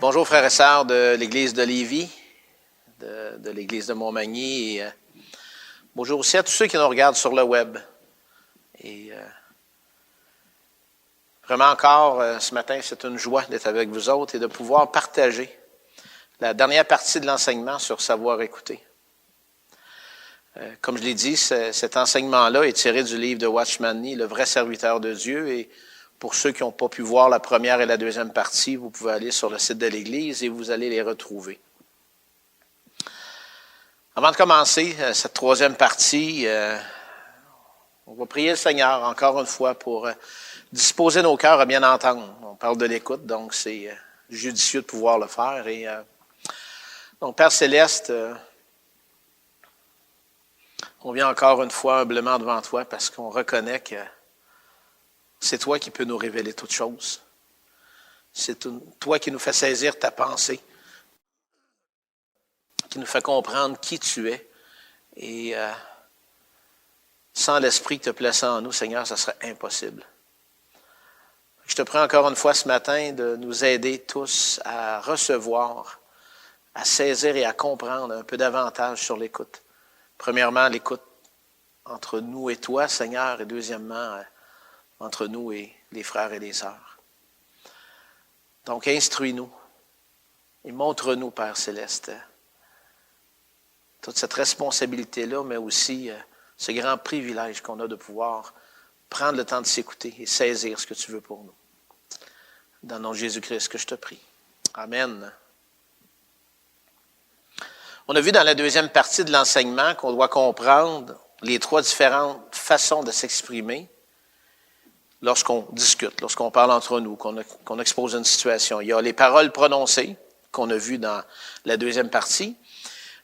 Bonjour frères et sœurs de l'Église de Lévis, de l'Église de Montmagny. Et, bonjour aussi à tous ceux qui nous regardent sur le web. Et vraiment encore, ce matin, c'est une joie d'être avec vous autres et de pouvoir partager la dernière partie de l'enseignement sur savoir écouter. Comme je l'ai dit, cet enseignement-là est tiré du livre de Watchman Nee, Le vrai serviteur de Dieu. Et pour ceux qui n'ont pas pu voir la première et la deuxième partie, vous pouvez aller sur le site de l'Église et vous allez les retrouver. Avant de commencer cette troisième partie, on va prier le Seigneur encore une fois pour disposer nos cœurs à bien entendre. On parle de l'écoute, donc c'est judicieux de pouvoir le faire. Et donc, Père Céleste, on vient encore une fois humblement devant toi parce qu'on reconnaît que c'est toi qui peux nous révéler toutes choses. C'est toi qui nous fait saisir ta pensée, qui nous fait comprendre qui tu es. Et sans l'Esprit que tu as placé en nous, Seigneur, ça serait impossible. Je te prie encore une fois ce matin de nous aider tous à recevoir, à saisir et à comprendre un peu davantage sur l'écoute. Premièrement, l'écoute entre nous et toi, Seigneur, et deuxièmement, entre nous et les frères et les sœurs. Donc, instruis-nous et montre-nous, Père Céleste, toute cette responsabilité-là, mais aussi ce grand privilège qu'on a de pouvoir prendre le temps de s'écouter et saisir ce que tu veux pour nous. Dans le nom de Jésus-Christ que je te prie. Amen. On a vu dans la deuxième partie de l'enseignement qu'on doit comprendre les trois différentes façons de s'exprimer lorsqu'on discute, lorsqu'on parle entre nous, qu'on expose une situation. Il y a les paroles prononcées, qu'on a vues dans la deuxième partie.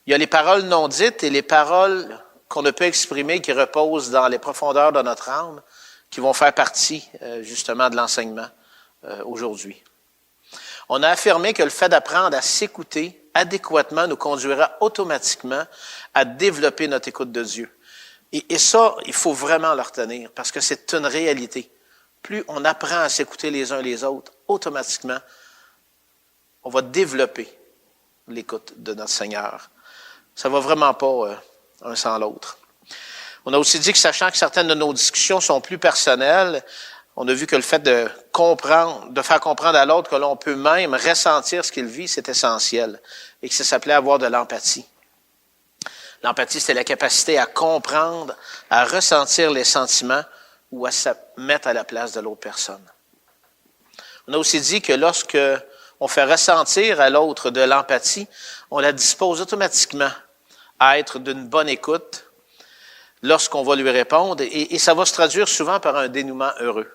Il y a les paroles non dites et les paroles qu'on ne peut exprimer, qui reposent dans les profondeurs de notre âme, qui vont faire partie justement de l'enseignement aujourd'hui. On a affirmé que le fait d'apprendre à s'écouter adéquatement nous conduira automatiquement à développer notre écoute de Dieu. Et ça, il faut vraiment le retenir, parce que c'est une réalité. Plus on apprend à s'écouter les uns les autres, automatiquement, on va développer l'écoute de notre Seigneur. Ça ne va vraiment pas un sans l'autre. On a aussi dit que, sachant que certaines de nos discussions sont plus personnelles, on a vu que le fait de faire comprendre à l'autre que l'on peut même ressentir ce qu'il vit, c'est essentiel. Et que ça s'appelait avoir de l'empathie. L'empathie, c'est la capacité à comprendre, à ressentir les sentiments ou à se mettre à la place de l'autre personne. On a aussi dit que lorsque on fait ressentir à l'autre de l'empathie, on la dispose automatiquement à être d'une bonne écoute lorsqu'on va lui répondre, et ça va se traduire souvent par un dénouement heureux.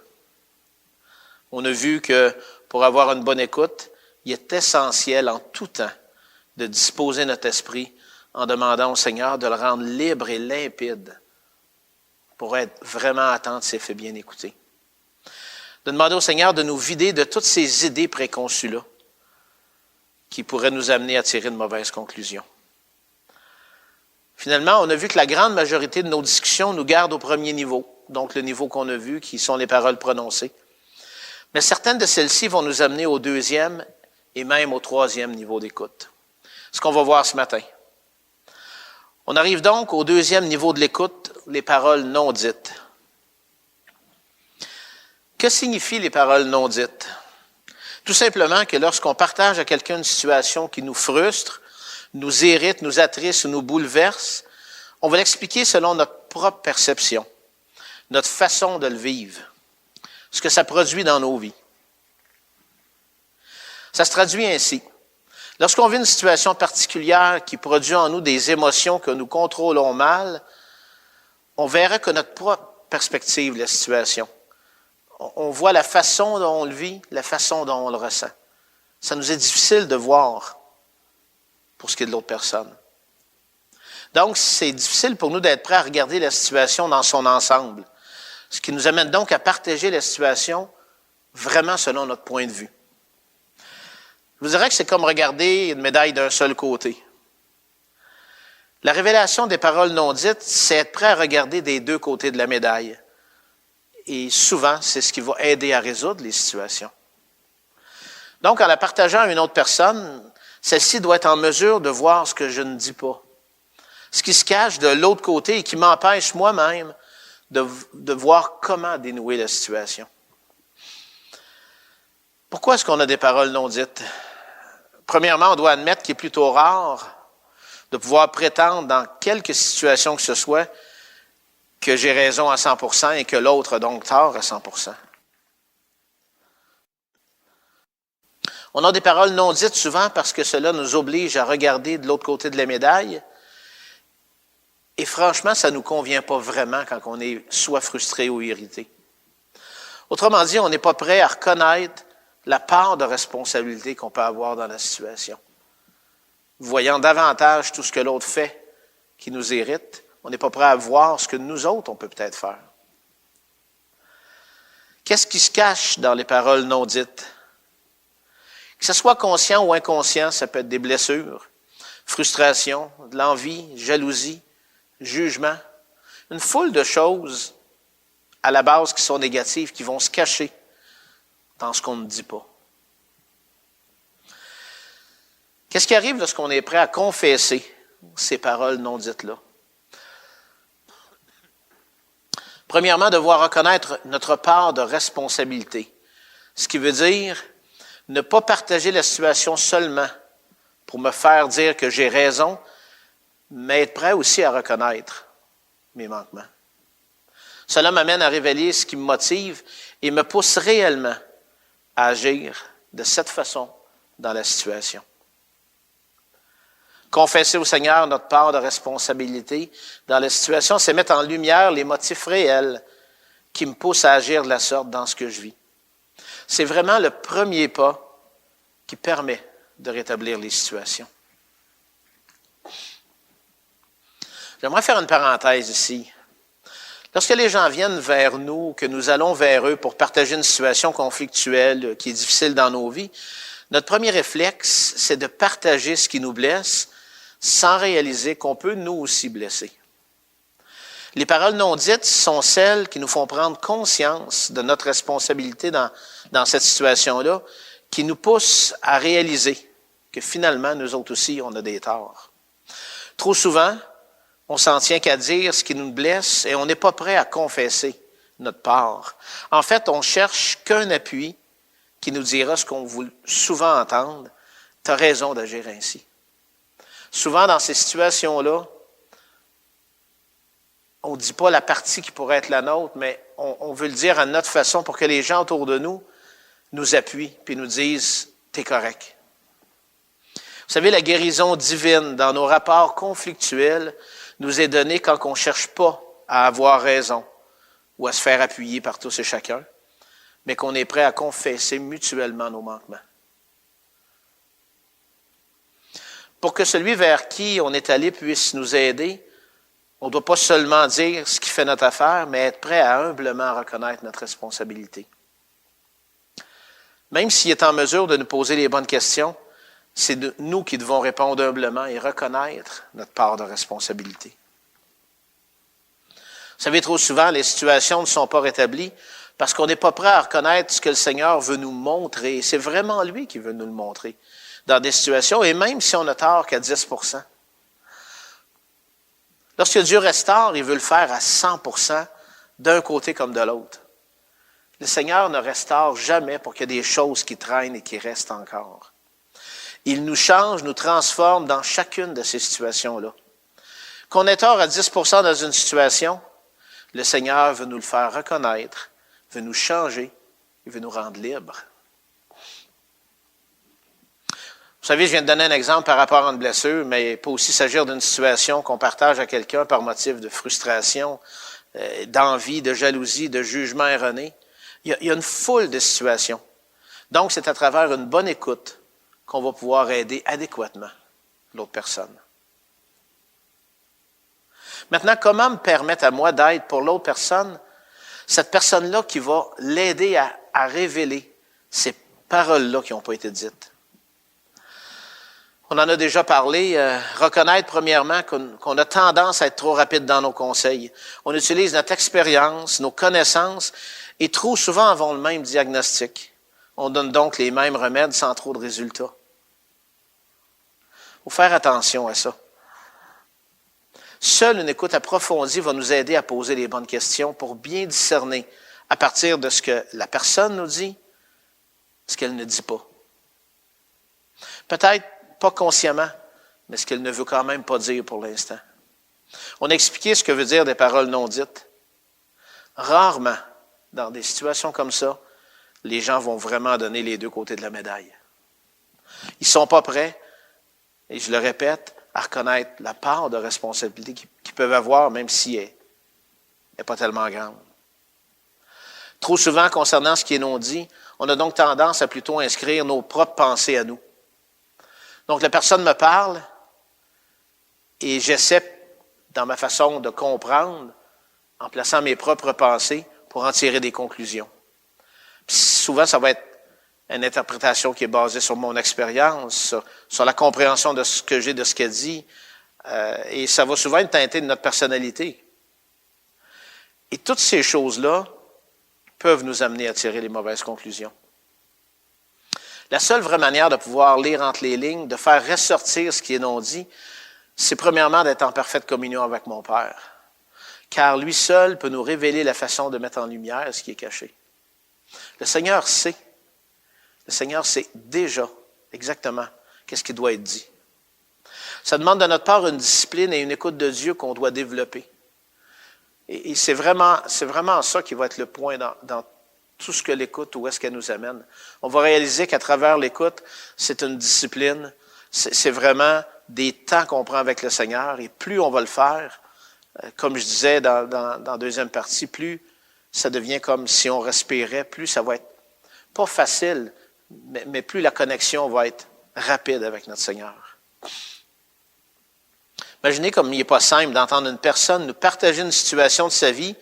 On a vu que pour avoir une bonne écoute, il est essentiel en tout temps de disposer notre esprit en demandant au Seigneur de le rendre libre et limpide pour être vraiment attentif et bien écouté. De demander au Seigneur de nous vider de toutes ces idées préconçues-là qui pourraient nous amener à tirer de mauvaises conclusions. Finalement, on a vu que la grande majorité de nos discussions nous gardent au premier niveau, donc le niveau qu'on a vu, qui sont les paroles prononcées. Mais certaines de celles-ci vont nous amener au deuxième et même au troisième niveau d'écoute. Ce qu'on va voir ce matin. On arrive donc au deuxième niveau de l'écoute, les paroles non dites. Que signifient les paroles non dites? Tout simplement que lorsqu'on partage à quelqu'un une situation qui nous frustre, nous irrite, nous attriste ou nous bouleverse, on va l'expliquer selon notre propre perception, notre façon de le vivre, ce que ça produit dans nos vies. Ça se traduit ainsi. Lorsqu'on vit une situation particulière qui produit en nous des émotions que nous contrôlons mal, on verra que notre propre perspective de la situation, on voit la façon dont on le vit, la façon dont on le ressent. Ça nous est difficile de voir pour ce qui est de l'autre personne. Donc, c'est difficile pour nous d'être prêts à regarder la situation dans son ensemble, ce qui nous amène donc à partager la situation vraiment selon notre point de vue. Je vous dirais que c'est comme regarder une médaille d'un seul côté. La révélation des paroles non dites, c'est être prêt à regarder des deux côtés de la médaille. Et souvent, c'est ce qui va aider à résoudre les situations. Donc, en la partageant à une autre personne, celle-ci doit être en mesure de voir ce que je ne dis pas, ce qui se cache de l'autre côté et qui m'empêche moi-même de voir comment dénouer la situation. Pourquoi est-ce qu'on a des paroles non dites? Premièrement, on doit admettre qu'il est plutôt rare de pouvoir prétendre dans quelque situation que ce soit que j'ai raison à 100% et que l'autre a donc tort à 100%. On a des paroles non dites souvent parce que cela nous oblige à regarder de l'autre côté de la médaille. Et franchement, ça ne nous convient pas vraiment quand on est soit frustré ou irrité. Autrement dit, on n'est pas prêt à reconnaître la part de responsabilité qu'on peut avoir dans la situation. Voyant davantage tout ce que l'autre fait qui nous irrite, on n'est pas prêt à voir ce que nous autres, on peut peut-être faire. Qu'est-ce qui se cache dans les paroles non dites? Que ce soit conscient ou inconscient, ça peut être des blessures, frustration, de l'envie, jalousie, jugement, une foule de choses à la base qui sont négatives, qui vont se cacher dans ce qu'on ne dit pas. Qu'est-ce qui arrive lorsqu'on est prêt à confesser ces paroles non dites-là? Premièrement, devoir reconnaître notre part de responsabilité, ce qui veut dire ne pas partager la situation seulement pour me faire dire que j'ai raison, mais être prêt aussi à reconnaître mes manquements. Cela m'amène à révéler ce qui me motive et me pousse réellement à agir de cette façon dans la situation. Confesser au Seigneur notre part de responsabilité dans la situation, c'est mettre en lumière les motifs réels qui me poussent à agir de la sorte dans ce que je vis. C'est vraiment le premier pas qui permet de rétablir les situations. J'aimerais faire une parenthèse ici. Lorsque les gens viennent vers nous, que nous allons vers eux pour partager une situation conflictuelle qui est difficile dans nos vies, notre premier réflexe, c'est de partager ce qui nous blesse sans réaliser qu'on peut nous aussi blesser. Les paroles non dites sont celles qui nous font prendre conscience de notre responsabilité dans cette situation-là, qui nous poussent à réaliser que finalement, nous autres aussi, on a des torts. Trop souvent, on s'en tient qu'à dire ce qui nous blesse et on n'est pas prêt à confesser notre part. En fait, on cherche qu'un appui qui nous dira ce qu'on veut souvent entendre. Tu as raison d'agir ainsi. Souvent, dans ces situations-là, on ne dit pas la partie qui pourrait être la nôtre, mais on veut le dire à notre façon pour que les gens autour de nous appuient puis nous disent « t'es correct ». Vous savez, la guérison divine dans nos rapports conflictuels nous est donnée quand on ne cherche pas à avoir raison ou à se faire appuyer par tous et chacun, mais qu'on est prêt à confesser mutuellement nos manquements. Pour que celui vers qui on est allé puisse nous aider, on ne doit pas seulement dire ce qui fait notre affaire, mais être prêt à humblement reconnaître notre responsabilité. Même s'il est en mesure de nous poser les bonnes questions, c'est nous qui devons répondre humblement et reconnaître notre part de responsabilité. Vous savez, trop souvent, les situations ne sont pas rétablies parce qu'on n'est pas prêt à reconnaître ce que le Seigneur veut nous montrer. Et c'est vraiment lui qui veut nous le montrer dans des situations, et même si on a tort qu'à 10%. Lorsque Dieu restaure, il veut le faire à 100% d'un côté comme de l'autre. Le Seigneur ne restaure jamais pour qu'il y ait des choses qui traînent et qui restent encore. Il nous change, nous transforme dans chacune de ces situations-là. Qu'on ait tort à 10% dans une situation, le Seigneur veut nous le faire reconnaître, veut nous changer, il veut nous rendre libres. Vous savez, je viens de donner un exemple par rapport à une blessure, mais il peut aussi s'agir d'une situation qu'on partage à quelqu'un par motif de frustration, d'envie, de jalousie, de jugement erroné. Il y a une foule de situations. Donc, c'est à travers une bonne écoute qu'on va pouvoir aider adéquatement l'autre personne. Maintenant, comment me permettre à moi d'être pour l'autre personne, cette personne-là qui va l'aider à révéler ces paroles-là qui n'ont pas été dites? On en a déjà parlé. Reconnaître premièrement qu'on a tendance à être trop rapide dans nos conseils. On utilise notre expérience, nos connaissances, et trop souvent avons le même diagnostic. On donne donc les mêmes remèdes sans trop de résultats. Il faut faire attention à ça. Seule une écoute approfondie va nous aider à poser les bonnes questions pour bien discerner à partir de ce que la personne nous dit, ce qu'elle ne dit pas. Peut-être pas consciemment, mais ce qu'elle ne veut quand même pas dire pour l'instant. On a expliqué ce que veut dire des paroles non dites. Rarement, dans des situations comme ça, les gens vont vraiment donner les deux côtés de la médaille. Ils ne sont pas prêts, et je le répète, à reconnaître la part de responsabilité qu'ils peuvent avoir, même si elle n'est pas tellement grande. Trop souvent, concernant ce qui est non dit, on a donc tendance à plutôt inscrire nos propres pensées à nous. Donc, la personne me parle et j'essaie, dans ma façon de comprendre, en plaçant mes propres pensées pour en tirer des conclusions. Puis souvent, ça va être une interprétation qui est basée sur mon expérience, sur la compréhension de ce que j'ai, de ce qu'elle dit, et ça va souvent être teinté de notre personnalité. Et toutes ces choses-là peuvent nous amener à tirer les mauvaises conclusions. La seule vraie manière de pouvoir lire entre les lignes, de faire ressortir ce qui est non dit, c'est premièrement d'être en parfaite communion avec mon Père. Car lui seul peut nous révéler la façon de mettre en lumière ce qui est caché. Le Seigneur sait. Le Seigneur sait déjà exactement qu'est-ce qui doit être dit. Ça demande de notre part une discipline et une écoute de Dieu qu'on doit développer. Et c'est vraiment ça qui va être le point dans tout ce que l'écoute, où est-ce qu'elle nous amène. On va réaliser qu'à travers l'écoute, c'est une discipline, c'est vraiment des temps qu'on prend avec le Seigneur, et plus on va le faire, comme je disais dans la deuxième partie, plus ça devient comme si on respirait, plus ça va être pas facile, mais plus la connexion va être rapide avec notre Seigneur. Imaginez comme il n'est pas simple d'entendre une personne nous partager une situation de sa vie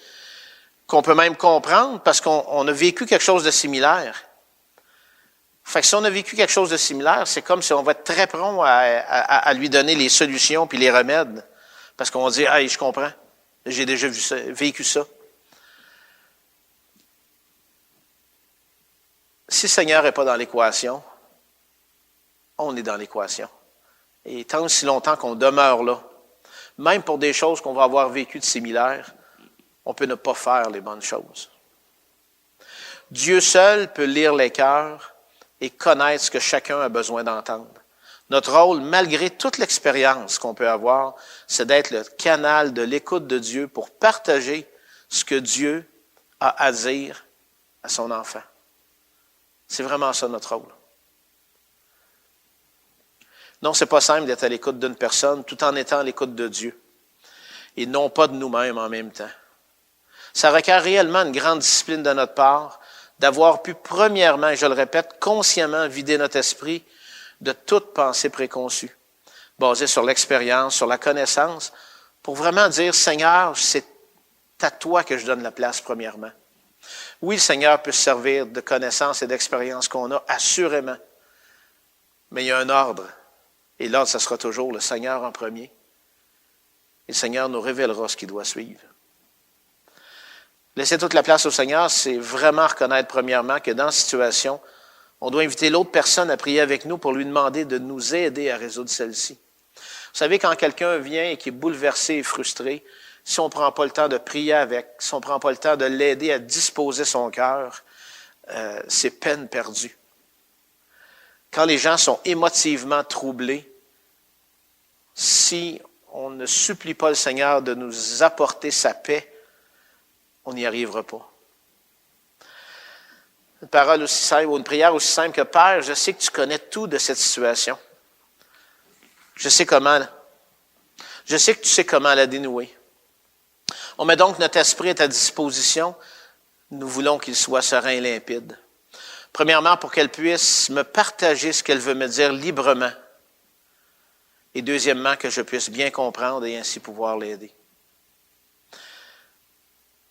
qu'on peut même comprendre parce qu'on a vécu quelque chose de similaire. Fait que si on a vécu quelque chose de similaire, c'est comme si on va être très prompt à lui donner les solutions puis les remèdes. Parce qu'on dit, « Hey, je comprends, j'ai déjà vécu ça. » Si le Seigneur n'est pas dans l'équation, on est dans l'équation. Et tant aussi longtemps qu'on demeure là, même pour des choses qu'on va avoir vécues de similaires, on peut ne pas faire les bonnes choses. Dieu seul peut lire les cœurs et connaître ce que chacun a besoin d'entendre. Notre rôle, malgré toute l'expérience qu'on peut avoir, c'est d'être le canal de l'écoute de Dieu pour partager ce que Dieu a à dire à son enfant. C'est vraiment ça notre rôle. Non, c'est pas simple d'être à l'écoute d'une personne tout en étant à l'écoute de Dieu et non pas de nous-mêmes en même temps. Ça requiert réellement une grande discipline de notre part d'avoir pu premièrement, et je le répète, consciemment vider notre esprit de toute pensée préconçue, basée sur l'expérience, sur la connaissance, pour vraiment dire, Seigneur, c'est à toi que je donne la place premièrement. Oui, le Seigneur peut se servir de connaissances et d'expériences qu'on a, assurément, mais il y a un ordre. Et l'ordre, ce sera toujours le Seigneur en premier. Et le Seigneur nous révélera ce qui doit suivre. Laisser toute la place au Seigneur, c'est vraiment reconnaître premièrement que dans la situation, on doit inviter l'autre personne à prier avec nous pour lui demander de nous aider à résoudre celle-ci. Vous savez, quand quelqu'un vient et qui est bouleversé et frustré, si on ne prend pas le temps de prier avec, si on ne prend pas le temps de l'aider à disposer son cœur, c'est peine perdue. Quand les gens sont émotivement troublés, si on ne supplie pas le Seigneur de nous apporter sa paix, on n'y arrivera pas. Une parole aussi simple ou une prière aussi simple que « Père, je sais que tu connais tout de cette situation. Je sais que tu sais comment la dénouer. On met donc notre esprit à ta disposition. Nous voulons qu'il soit serein et limpide. Premièrement, pour qu'elle puisse me partager ce qu'elle veut me dire librement. Et deuxièmement, que je puisse bien comprendre et ainsi pouvoir l'aider.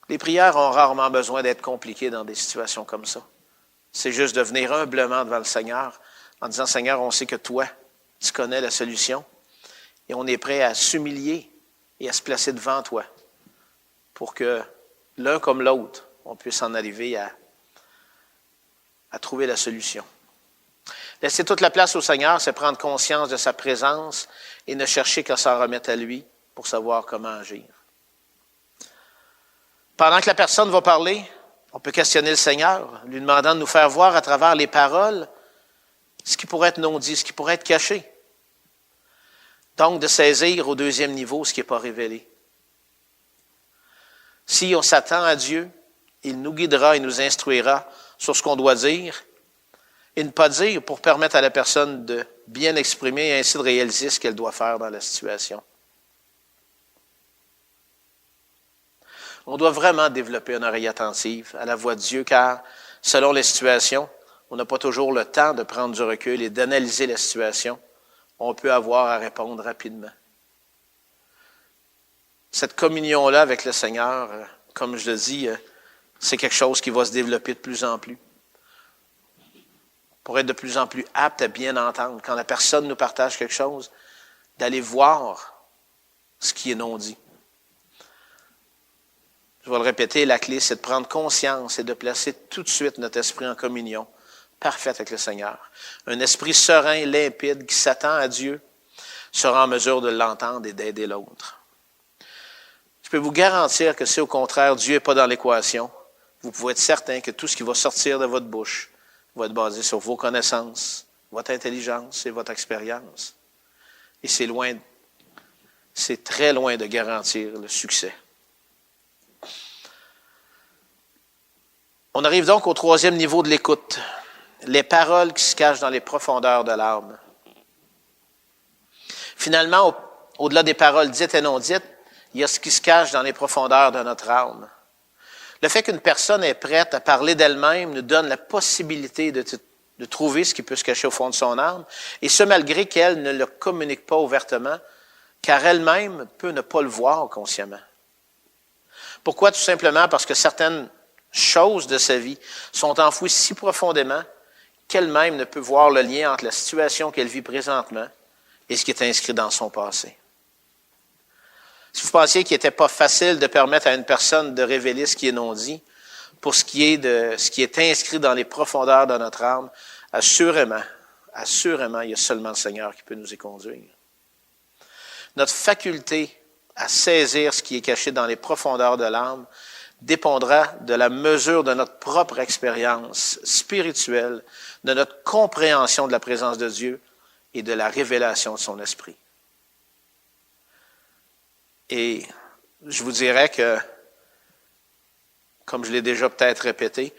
Les prières ont rarement besoin d'être compliquées dans des situations comme ça. C'est juste de venir humblement devant le Seigneur en disant, Seigneur, on sait que toi, tu connais la solution et on est prêt à s'humilier et à se placer devant toi pour que l'un comme l'autre, on puisse en arriver à à trouver la solution. Laisser toute la place au Seigneur, c'est prendre conscience de sa présence et ne chercher qu'à s'en remettre à lui pour savoir comment agir. Pendant que la personne va parler, on peut questionner le Seigneur, lui demandant de nous faire voir à travers les paroles ce qui pourrait être non dit, ce qui pourrait être caché. Donc, de saisir au deuxième niveau ce qui n'est pas révélé. Si on s'attend à Dieu, il nous guidera et nous instruira sur ce qu'on doit dire et ne pas dire pour permettre à la personne de bien exprimer et ainsi de réaliser ce qu'elle doit faire dans la situation. On doit vraiment développer une oreille attentive à la voix de Dieu car, selon les situations, on n'a pas toujours le temps de prendre du recul et d'analyser la situation. On peut avoir à répondre rapidement. Cette communion-là avec le Seigneur, comme je le dis, c'est quelque chose qui va se développer de plus en plus. Pour être de plus en plus apte à bien entendre. Quand la personne nous partage quelque chose, d'aller voir ce qui est non dit. Je vais le répéter, la clé, c'est de prendre conscience et de placer tout de suite notre esprit en communion parfaite avec le Seigneur. Un esprit serein, limpide, qui s'attend à Dieu, sera en mesure de l'entendre et d'aider l'autre. Je peux vous garantir que si au contraire Dieu n'est pas dans l'équation, vous pouvez être certain que tout ce qui va sortir de votre bouche va être basé sur vos connaissances, votre intelligence et votre expérience. Et c'est très loin de garantir le succès. On arrive donc au troisième niveau de l'écoute. Les paroles qui se cachent dans les profondeurs de l'âme. Finalement, au-delà des paroles dites et non dites, il y a ce qui se cache dans les profondeurs de notre âme. Le fait qu'une personne est prête à parler d'elle-même nous donne la possibilité de trouver ce qui peut se cacher au fond de son âme, et ce malgré qu'elle ne le communique pas ouvertement, car elle-même peut ne pas le voir consciemment. Pourquoi? Tout simplement parce que certaines choses de sa vie sont enfouies si profondément qu'elle-même ne peut voir le lien entre la situation qu'elle vit présentement et ce qui est inscrit dans son passé. Si vous pensiez qu'il n'était pas facile de permettre à une personne de révéler ce qui est non dit, pour ce qui est inscrit dans les profondeurs de notre âme, assurément, il y a seulement le Seigneur qui peut nous y conduire. Notre faculté à saisir ce qui est caché dans les profondeurs de l'âme dépendra de la mesure de notre propre expérience spirituelle, de notre compréhension de la présence de Dieu et de la révélation de son esprit. Et je vous dirais que, comme je l'ai déjà peut-être répété,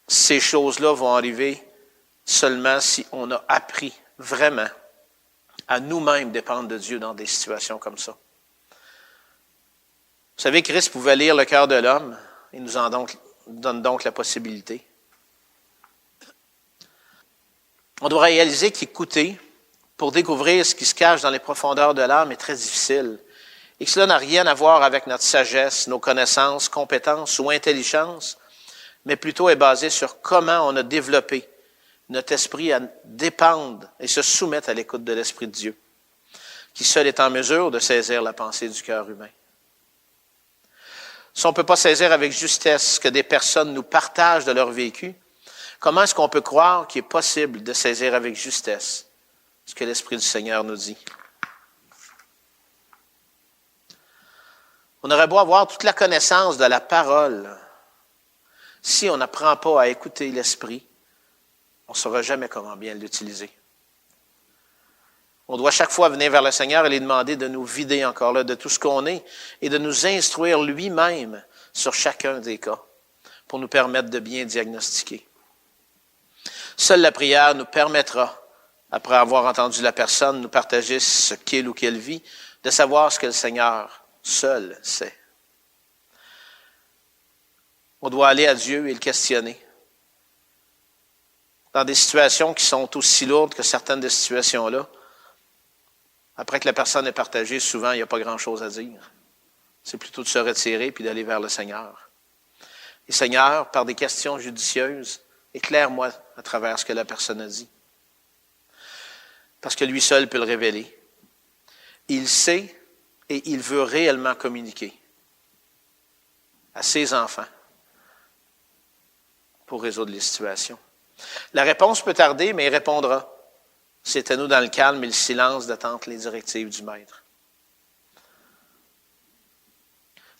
ces choses-là vont arriver seulement si on a appris vraiment à nous-mêmes dépendre de Dieu dans des situations comme ça. Vous savez, Christ pouvait lire le cœur de l'homme. Il nous en donne donc la possibilité. On doit réaliser qu'écouter pour découvrir ce qui se cache dans les profondeurs de l'âme est très difficile et que cela n'a rien à voir avec notre sagesse, nos connaissances, compétences ou intelligence, mais plutôt est basé sur comment on a développé notre esprit à dépendre et se soumettre à l'écoute de l'Esprit de Dieu, qui seul est en mesure de saisir la pensée du cœur humain. Si on ne peut pas saisir avec justesse ce que des personnes nous partagent de leur vécu, comment est-ce qu'on peut croire qu'il est possible de saisir avec justesse ce que l'Esprit du Seigneur nous dit? On aurait beau avoir toute la connaissance de la parole. Si on n'apprend pas à écouter l'Esprit, on ne saura jamais comment bien l'utiliser. On doit chaque fois venir vers le Seigneur et lui demander de nous vider encore là de tout ce qu'on est et de nous instruire lui-même sur chacun des cas pour nous permettre de bien diagnostiquer. Seule la prière nous permettra, après avoir entendu la personne nous partager ce qu'il ou qu'elle vit, de savoir ce que le Seigneur seul sait. On doit aller à Dieu et le questionner. Dans des situations qui sont aussi lourdes que certaines des situations-là, après que la personne est partagée, souvent, il n'y a pas grand-chose à dire. C'est plutôt de se retirer puis d'aller vers le Seigneur. Et Seigneur, par des questions judicieuses, éclaire-moi à travers ce que la personne a dit. Parce que lui seul peut le révéler. Il sait et il veut réellement communiquer à ses enfants pour résoudre les situations. La réponse peut tarder, mais il répondra. C'est à nous, dans le calme et le silence, d'attendre les directives du Maître.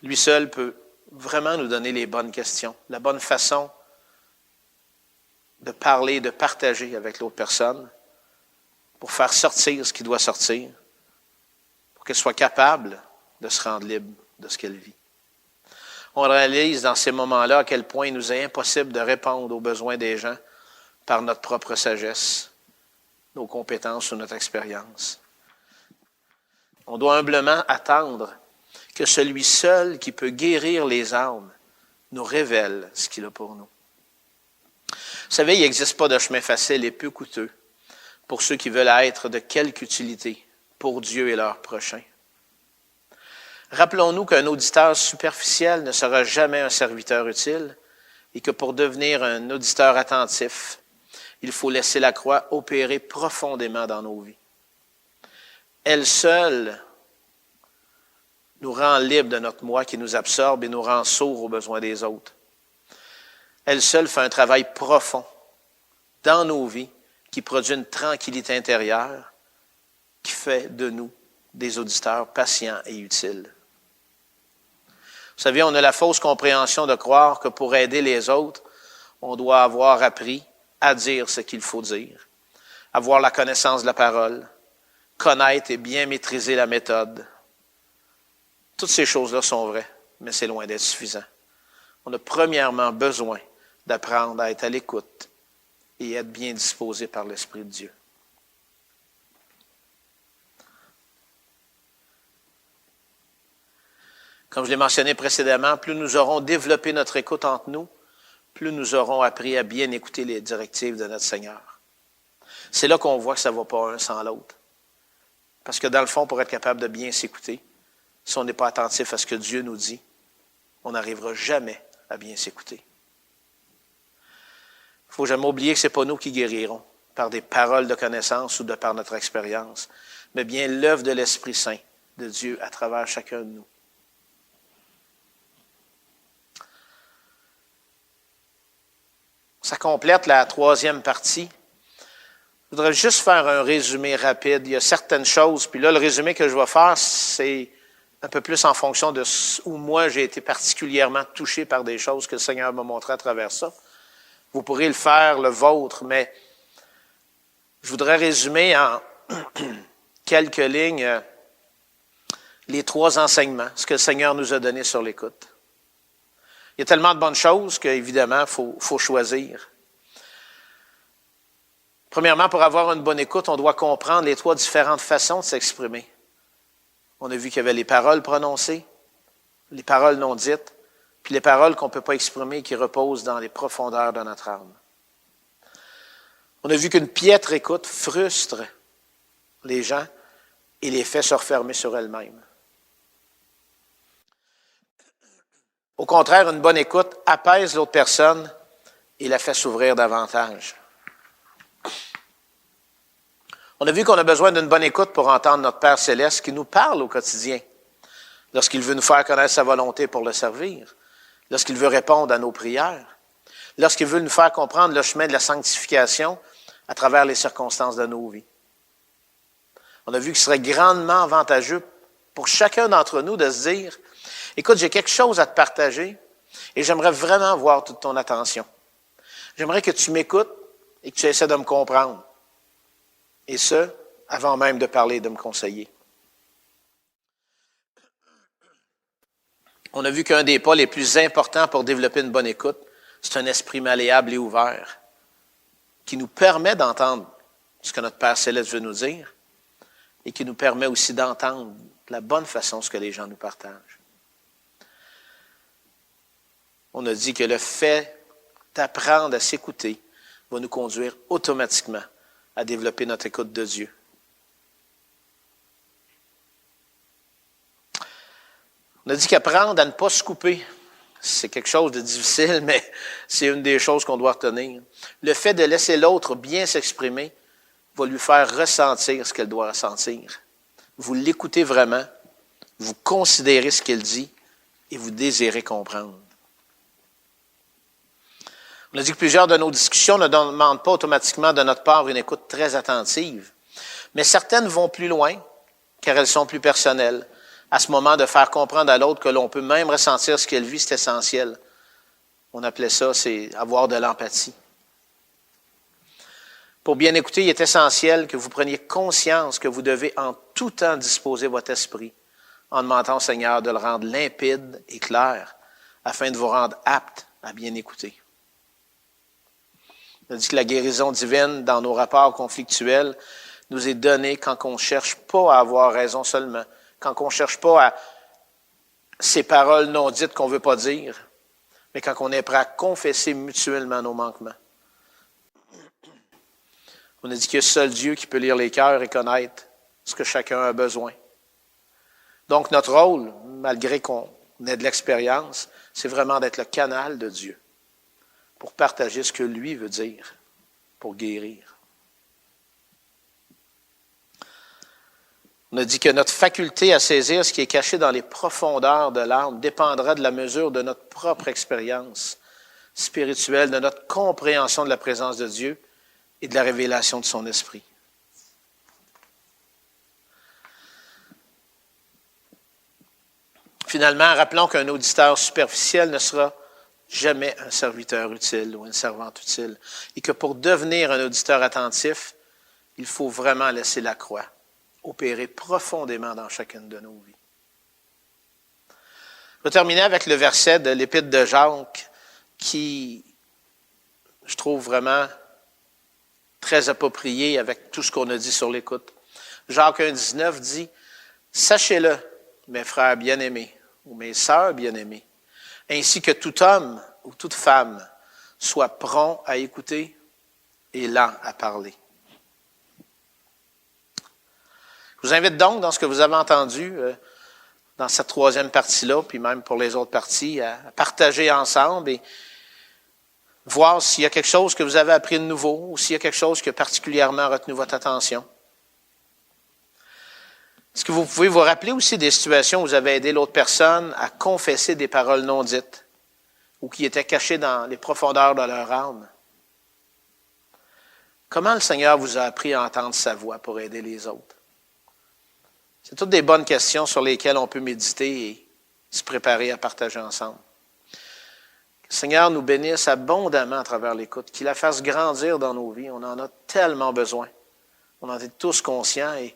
Lui seul peut vraiment nous donner les bonnes questions, la bonne façon de parler, de partager avec l'autre personne pour faire sortir ce qui doit sortir, pour qu'elle soit capable de se rendre libre de ce qu'elle vit. On réalise dans ces moments-là à quel point il nous est impossible de répondre aux besoins des gens par notre propre sagesse, nos compétences ou notre expérience. On doit humblement attendre que celui seul qui peut guérir les âmes nous révèle ce qu'il a pour nous. Vous savez, il n'existe pas de chemin facile et peu coûteux pour ceux qui veulent être de quelque utilité pour Dieu et leur prochain. Rappelons-nous qu'un auditeur superficiel ne sera jamais un serviteur utile et que pour devenir un auditeur attentif, il faut laisser la croix opérer profondément dans nos vies. Elle seule nous rend libres de notre moi qui nous absorbe et nous rend sourds aux besoins des autres. Elle seule fait un travail profond dans nos vies qui produit une tranquillité intérieure qui fait de nous des auditeurs patients et utiles. Vous savez, on a la fausse compréhension de croire que pour aider les autres, on doit avoir appris à dire ce qu'il faut dire, avoir la connaissance de la parole, connaître et bien maîtriser la méthode. Toutes ces choses-là sont vraies, mais c'est loin d'être suffisant. On a premièrement besoin d'apprendre à être à l'écoute et être bien disposé par l'Esprit de Dieu. Comme je l'ai mentionné précédemment, plus nous aurons développé notre écoute entre nous, plus nous aurons appris à bien écouter les directives de notre Seigneur. C'est là qu'on voit que ça ne va pas un sans l'autre. Parce que dans le fond, pour être capable de bien s'écouter, si on n'est pas attentif à ce que Dieu nous dit, on n'arrivera jamais à bien s'écouter. Il ne faut jamais oublier que ce n'est pas nous qui guérirons par des paroles de connaissance ou de par notre expérience, mais bien l'œuvre de l'Esprit Saint de Dieu à travers chacun de nous. Ça complète la troisième partie. Je voudrais juste faire un résumé rapide. Il y a certaines choses, puis là, le résumé que je vais faire, c'est un peu plus en fonction de où moi j'ai été particulièrement touché par des choses que le Seigneur m'a montré à travers ça. Vous pourrez le faire, le vôtre, mais je voudrais résumer en quelques lignes les trois enseignements, ce que le Seigneur nous a donné sur l'écoute. Il y a tellement de bonnes choses qu'évidemment, il faut choisir. Premièrement, pour avoir une bonne écoute, on doit comprendre les trois différentes façons de s'exprimer. On a vu qu'il y avait les paroles prononcées, les paroles non dites, puis les paroles qu'on ne peut pas exprimer et qui reposent dans les profondeurs de notre âme. On a vu qu'une piètre écoute frustre les gens et les fait se refermer sur elles-mêmes. Au contraire, une bonne écoute apaise l'autre personne et la fait s'ouvrir davantage. On a vu qu'on a besoin d'une bonne écoute pour entendre notre Père Céleste qui nous parle au quotidien, lorsqu'il veut nous faire connaître sa volonté pour le servir, lorsqu'il veut répondre à nos prières, lorsqu'il veut nous faire comprendre le chemin de la sanctification à travers les circonstances de nos vies. On a vu qu'il serait grandement avantageux pour chacun d'entre nous de se dire « Écoute, j'ai quelque chose à te partager et j'aimerais vraiment avoir toute ton attention. J'aimerais que tu m'écoutes et que tu essaies de me comprendre. Et ce, avant même de parler et de me conseiller. » On a vu qu'un des pas les plus importants pour développer une bonne écoute, c'est un esprit malléable et ouvert qui nous permet d'entendre ce que notre Père Céleste veut nous dire et qui nous permet aussi d'entendre de la bonne façon ce que les gens nous partagent. On a dit que le fait d'apprendre à s'écouter va nous conduire automatiquement à développer notre écoute de Dieu. On a dit qu'apprendre à ne pas se couper, c'est quelque chose de difficile, mais c'est une des choses qu'on doit retenir. Le fait de laisser l'autre bien s'exprimer va lui faire ressentir ce qu'elle doit ressentir. Vous l'écoutez vraiment, vous considérez ce qu'elle dit et vous désirez comprendre. On a dit que plusieurs de nos discussions ne demandent pas automatiquement de notre part une écoute très attentive, mais certaines vont plus loin, car elles sont plus personnelles. À ce moment, de faire comprendre à l'autre que l'on peut même ressentir ce qu'elle vit, c'est essentiel. On appelait ça, c'est avoir de l'empathie. Pour bien écouter, il est essentiel que vous preniez conscience que vous devez en tout temps disposer votre esprit en demandant au Seigneur de le rendre limpide et clair afin de vous rendre apte à bien écouter. On a dit que la guérison divine dans nos rapports conflictuels nous est donnée quand on ne cherche pas à avoir raison seulement, quand on ne cherche pas à ces paroles non dites qu'on ne veut pas dire, mais quand on est prêt à confesser mutuellement nos manquements. On a dit qu'il y a seul Dieu qui peut lire les cœurs et connaître ce que chacun a besoin. Donc notre rôle, malgré qu'on ait de l'expérience, c'est vraiment d'être le canal de Dieu pour partager ce que lui veut dire, pour guérir. On a dit que notre faculté à saisir ce qui est caché dans les profondeurs de l'âme dépendra de la mesure de notre propre expérience spirituelle, de notre compréhension de la présence de Dieu et de la révélation de son esprit. Finalement, rappelons qu'un auditeur superficiel ne sera jamais un serviteur utile ou une servante utile, et que pour devenir un auditeur attentif, il faut vraiment laisser la croix opérer profondément dans chacune de nos vies. Je vais terminer avec le verset de l'Épître de Jacques qui, je trouve vraiment très approprié avec tout ce qu'on a dit sur l'écoute. Jacques 1,19 dit « Sachez-le, mes frères bien-aimés, ou mes sœurs bien-aimées, ainsi que tout homme ou toute femme soit prompt à écouter et lent à parler. » Je vous invite donc, dans ce que vous avez entendu, dans cette troisième partie-là, puis même pour les autres parties, à partager ensemble et voir s'il y a quelque chose que vous avez appris de nouveau ou s'il y a quelque chose qui a particulièrement retenu votre attention. Est-ce que vous pouvez vous rappeler aussi des situations où vous avez aidé l'autre personne à confesser des paroles non dites ou qui étaient cachées dans les profondeurs de leur âme? Comment le Seigneur vous a appris à entendre sa voix pour aider les autres? C'est toutes des bonnes questions sur lesquelles on peut méditer et se préparer à partager ensemble. Que le Seigneur nous bénisse abondamment à travers l'écoute, qu'il la fasse grandir dans nos vies. On en a tellement besoin. On en est tous conscients et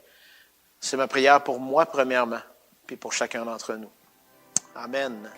c'est ma prière pour moi premièrement, puis pour chacun d'entre nous. Amen.